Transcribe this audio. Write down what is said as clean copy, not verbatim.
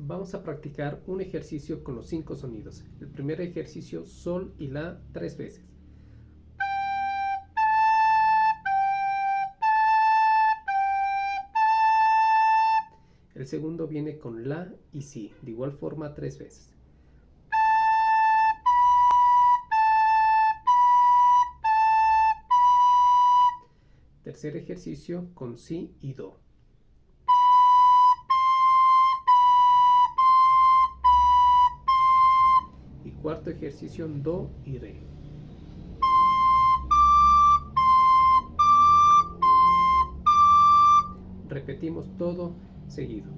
Vamos a practicar un ejercicio con los 5 sonidos. El primer ejercicio, sol y la 3 veces. El segundo viene con la y si, de igual forma 3 veces. Tercer ejercicio con si y do. Y cuarto ejercicio, do y re. Repetimos todo seguido.